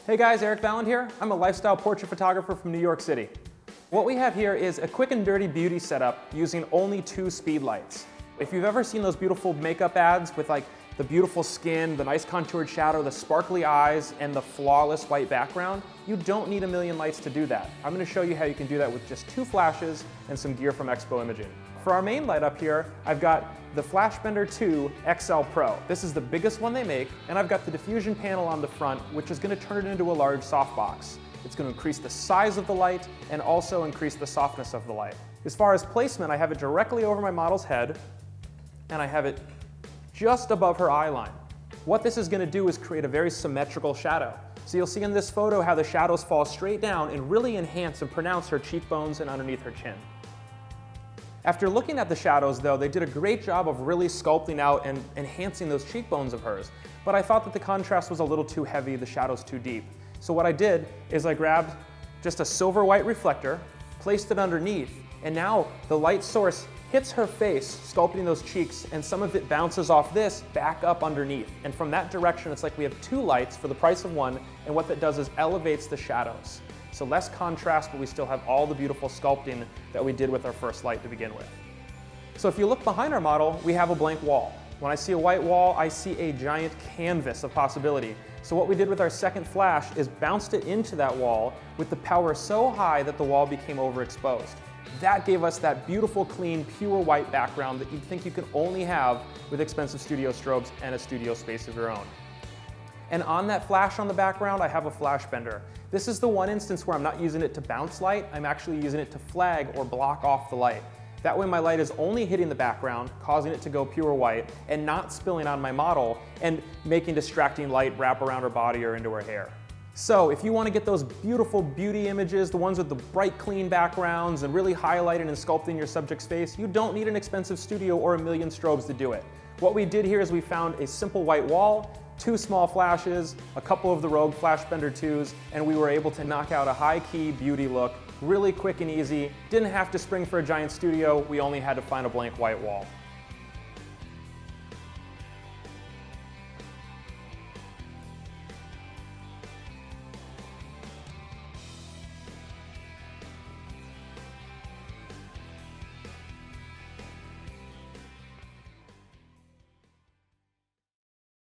Hey guys, Eric Valland here. I'm a lifestyle portrait photographer from New York City. What we have here is a quick and dirty beauty setup using only 2 speed lights. If you've ever seen those beautiful makeup ads with like the beautiful skin, the nice contoured shadow, the sparkly eyes, and the flawless white background, you don't need a million lights to do that. I'm going to show you how you can do that with just 2 flashes and some gear from Expo Imaging. For our main light up here, I've got the Flashbender 2 XL Pro. This is the biggest one they make, and I've got the diffusion panel on the front, which is going to turn it into a large softbox. It's going to increase the size of the light and also increase the softness of the light. As far as placement, I have it directly over my model's head, and I have it just above her eye line. What this is going to do is create a very symmetrical shadow. So you'll see in this photo how the shadows fall straight down and really enhance and pronounce her cheekbones and underneath her chin. After looking at the shadows though, they did a great job of really sculpting out and enhancing those cheekbones of hers. But I thought that the contrast was a little too heavy, the shadows too deep. So what I did is I grabbed just a silver white reflector, placed it underneath, and now the light source hits her face, sculpting those cheeks, and some of it bounces off this back up underneath. And from that direction, it's like we have 2 lights for the price of 1, and what that does is elevates the shadows. So less contrast, but we still have all the beautiful sculpting that we did with our first light to begin with. So if you look behind our model, we have a blank wall. When I see a white wall, I see a giant canvas of possibility. So what we did with our second flash is bounced it into that wall with the power so high that the wall became overexposed. That gave us that beautiful, clean, pure white background that you'd think you can only have with expensive studio strobes and a studio space of your own. And on that flash on the background, I have a Flashbender. This is the one instance where I'm not using it to bounce light, I'm actually using it to flag or block off the light. That way my light is only hitting the background, causing it to go pure white, and not spilling on my model and making distracting light wrap around her body or into her hair. So if you want to get those beautiful beauty images, the ones with the bright clean backgrounds and really highlighting and sculpting your subject's face, you don't need an expensive studio or a million strobes to do it. What we did here is we found a simple white wall, 2 small flashes, a couple of the Rogue Flashbender 2s, and we were able to knock out a high-key beauty look, really quick and easy. Didn't have to spring for a giant studio, we only had to find a blank white wall.